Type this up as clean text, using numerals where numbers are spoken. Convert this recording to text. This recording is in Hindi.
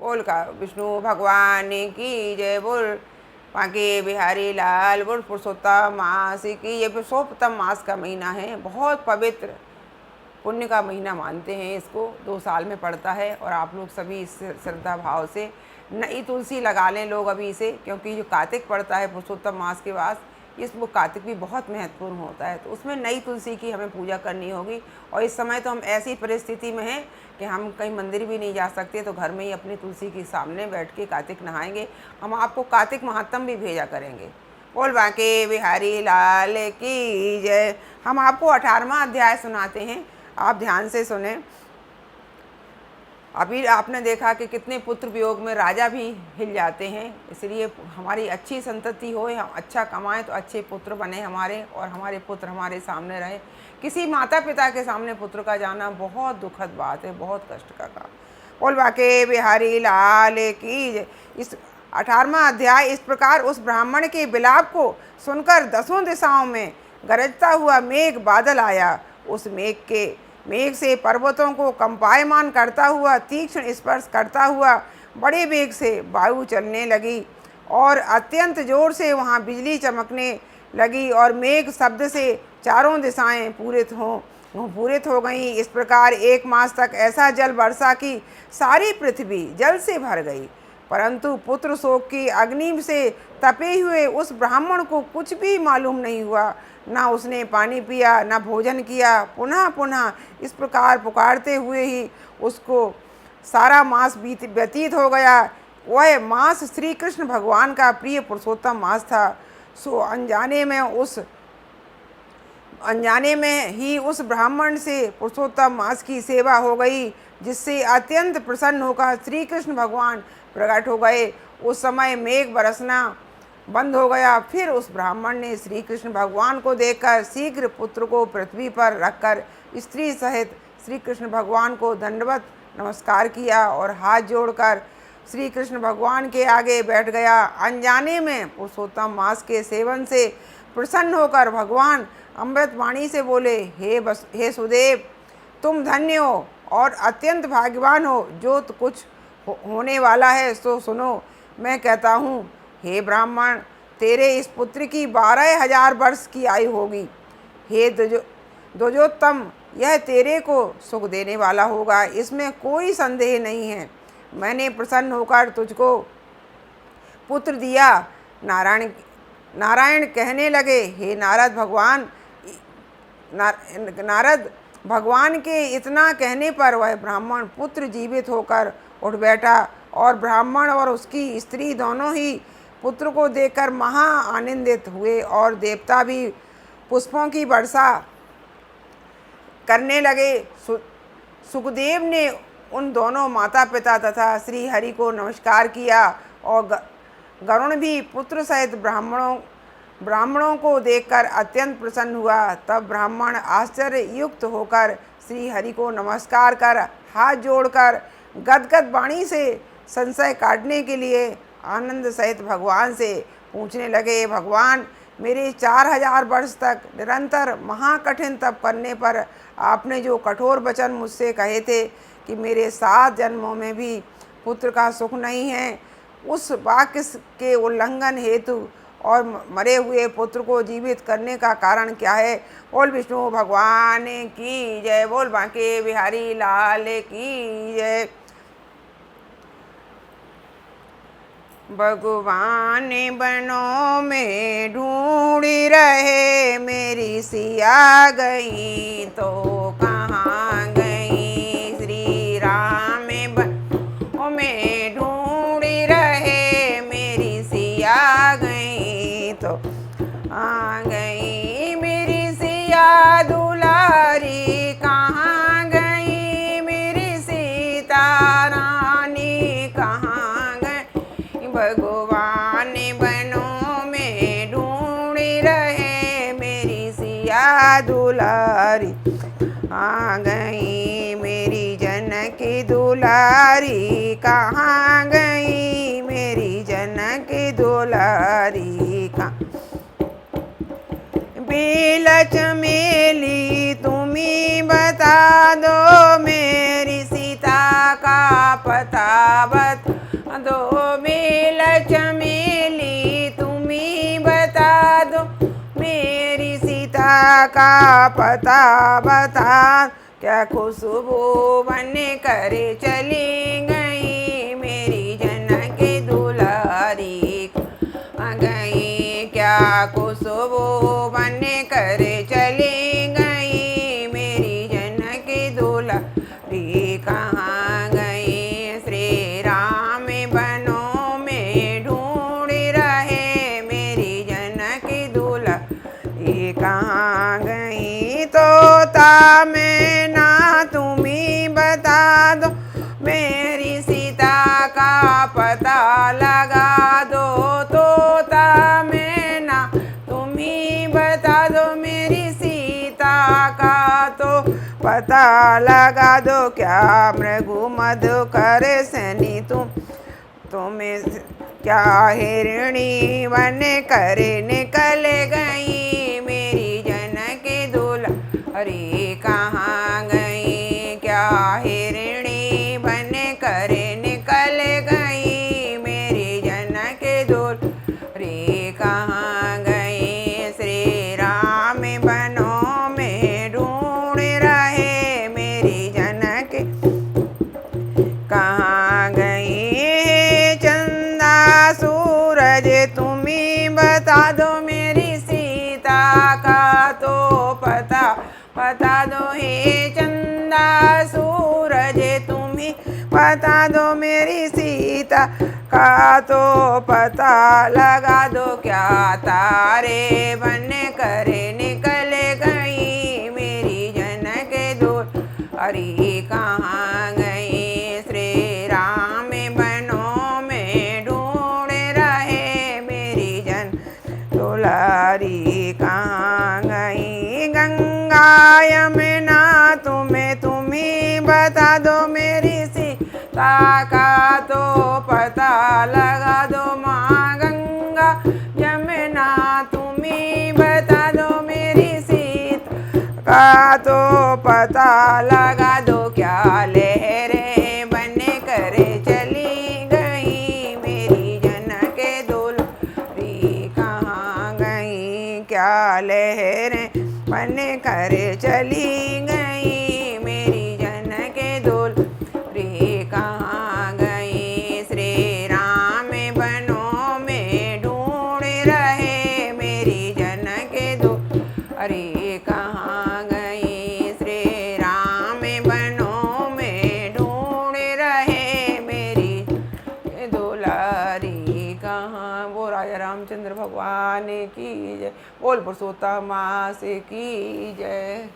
बोल का विष्णु भगवान की जय। बोल बांके बिहारी लाल। बोल पुरुषोत्तम मास की। ये पुरुषोत्तम मास का महीना है, बहुत पवित्र पुण्य का महीना मानते हैं इसको। 2 साल में पड़ता है और आप लोग सभी इस श्रद्धा भाव से नई तुलसी लगा लें लोग अभी से, क्योंकि जो कार्तिक पड़ता है पुरुषोत्तम मास के बाद, वो कार्तिक भी बहुत महत्वपूर्ण होता है, तो उसमें नई तुलसी की हमें पूजा करनी होगी। और इस समय तो हम ऐसी परिस्थिति में हैं कि हम कहीं मंदिर भी नहीं जा सकते, तो घर में ही अपनी तुलसी के सामने बैठ के कार्तिक नहाएंगे। हम आपको कार्तिक महात्म भी भेजा करेंगे। बोल बांके बिहारी लाल की जय। हम आपको 18वां अध्याय सुनाते हैं, आप ध्यान से सुने। अभी आपने देखा कि कितने पुत्र वियोग में राजा भी हिल जाते हैं, इसलिए हमारी अच्छी संतति हो, हम अच्छा कमाएं तो अच्छे पुत्र बने हमारे, और हमारे पुत्र हमारे सामने रहे। किसी माता पिता के सामने पुत्र का जाना बहुत दुखद बात है, बहुत कष्ट का काम। बोल बांके बिहारी लाल की। इस 18वां अध्याय इस प्रकार उस ब्राह्मण के विलाप को सुनकर 10 दिशाओं में गरजता हुआ मेघ बादल आया। उस मेघ से पर्वतों को कंपायमान करता हुआ, तीक्ष्ण स्पर्श करता हुआ बड़े वेग से वायु चलने लगी और अत्यंत जोर से वहाँ बिजली चमकने लगी, और मेघ शब्द से चारों दिशाएं पूरित हो गईं। इस प्रकार 1 मास तक ऐसा जल वर्षा की सारी पृथ्वी जल से भर गई, परंतु पुत्र शोक की अग्नि से तपे हुए उस ब्राह्मण को कुछ भी मालूम नहीं हुआ। ना उसने पानी पिया, ना भोजन किया। पुनः पुनः इस प्रकार पुकारते हुए ही उसको सारा मास व्यतीत हो गया। वह मास श्री कृष्ण भगवान का प्रिय पुरुषोत्तम मास था। सो अनजाने में ही उस ब्राह्मण से पुरुषोत्तम मास की सेवा हो गई, जिससे अत्यंत प्रसन्न होकर श्री कृष्ण भगवान प्रकट हो गए। उस समय मेघ बरसना बंद हो गया। फिर उस ब्राह्मण ने श्री कृष्ण भगवान को देखकर शीघ्र पुत्र को पृथ्वी पर रखकर स्त्री सहित श्री कृष्ण भगवान को दंडवत नमस्कार किया और हाथ जोड़कर श्री कृष्ण भगवान के आगे बैठ गया। अनजाने में पुरुषोत्तम मास के सेवन से प्रसन्न होकर भगवान अमृत वाणी से बोले, हे सुदेव, तुम धन्य हो और अत्यंत भाग्यवान हो। जो कुछ होने वाला है सो सुनो। मैं कहता हूँ, हे ब्राह्मण, तेरे इस पुत्र की 12,000 वर्ष की आयु होगी। हे द्विजोत्तम, यह तेरे को सुख देने वाला होगा, इसमें कोई संदेह नहीं है। मैंने प्रसन्न होकर तुझको पुत्र दिया। नारायण कहने लगे, हे नारद भगवान के इतना कहने पर वह ब्राह्मण पुत्र जीवित होकर उठ बैठा, और ब्राह्मण और उसकी स्त्री दोनों ही पुत्र को देखकर महा आनंदित हुए, और देवता भी पुष्पों की वर्षा करने लगे। सुखदेव ने उन दोनों माता पिता तथा श्री हरि को नमस्कार किया, और गरुण भी पुत्र सहित ब्राह्मणों को देखकर अत्यंत प्रसन्न हुआ। तब ब्राह्मण आश्चर्य युक्त होकर श्री हरि को नमस्कार कर हाथ जोड़कर गदगद वाणी से संशय काटने के लिए आनंद सहित भगवान से पूछने लगे, भगवान, मेरे 4000 वर्ष तक निरंतर महाकठिन तप करने पर आपने जो कठोर वचन मुझसे कहे थे कि मेरे 7 जन्मों में भी पुत्र का सुख नहीं है, उस वाक्य के उल्लंघन हेतु और मरे हुए पुत्र को जीवित करने का कारण क्या है? बोल विष्णु भगवान की जय। बोल बांके बिहारी लाल की जय। भगवान बनों में ढूंढी रहे, मेरी सिया गई तो कहाँ गई। श्री राम बनों में ढूंढी रहे, मेरी सिया गई तो आ गई। मेरी सिया दुलारी कहाँ गई, मेरी सीता रानी कहाँ गई। भगवान बनों में ढूंढ रहे, मेरी सिया दुलारी आ गई। मेरी जनक दुलारी कहाँ गई, मेरी जनक दुलारी कहाँ। बेल चमेली तुम्ही बता दो, मेरी सीता का पता बता का पता बता, क्या खुशबू बन कर चली गई मेरी जनक दुलारी गई, क्या खुशबू बन कर चली गई मेरी जनक दुलारी कहाँ गई। श्री राम बनों में ढूंढ रहे मेरी जनक दुलारी कहाँ गई। तोता मैना तुम्ही बता दो मेरी सीता का पता लगा दो। तोता मैना तुम्ही बता दो मेरी सीता का तो पता लगा दो। क्या मृगु मधुकर सैनी तुम्हें क्या हिरणी बन कर निकल गई मेरी जनक दुलारी कहाँ गई। क्या हिरणी बन कर निकल गई मेरी जनक दुलारी कहाँ गई। श्री राम बनों में ढूंढ रहे मेरी जनक कहाँ गई। चंदा सूरज तुम्ही बता दो मेरी सीता का तो पता बता दो। हे चंदा सूरज तुम्ही बता दो मेरी सीता का तो पता लगा दो। क्या तारे बन कर निकल गई मेरी जनक दुलारी कहाँ गई। श्री राम बनों में ढूंढ रहे मेरी जनक दुलारी कहाँ गई। गंगा यमुना तुम्ही बता दो मेरी सीता का तो पता लगा दो। माँ गंगा यमुना तुम्ही बता दो मेरी सीता का तो पता लगा दो। क्या लहरें बन कर चली गई मेरी जनक दुलारी कहाँ गई। क्या लहरें बन कर चली गई मेरी जनक दुलारी कहाँ गई। श्री राम बनों में ढूंढ रहे मेरी जनक दुलारी कहाँ गई। श्री राम बनों में ढूंढ रहे मेरी दुलारी कहाँ। वो राजा रामचंद्र भगवान की जय, बोल पुरुषोत्तम मास की जय।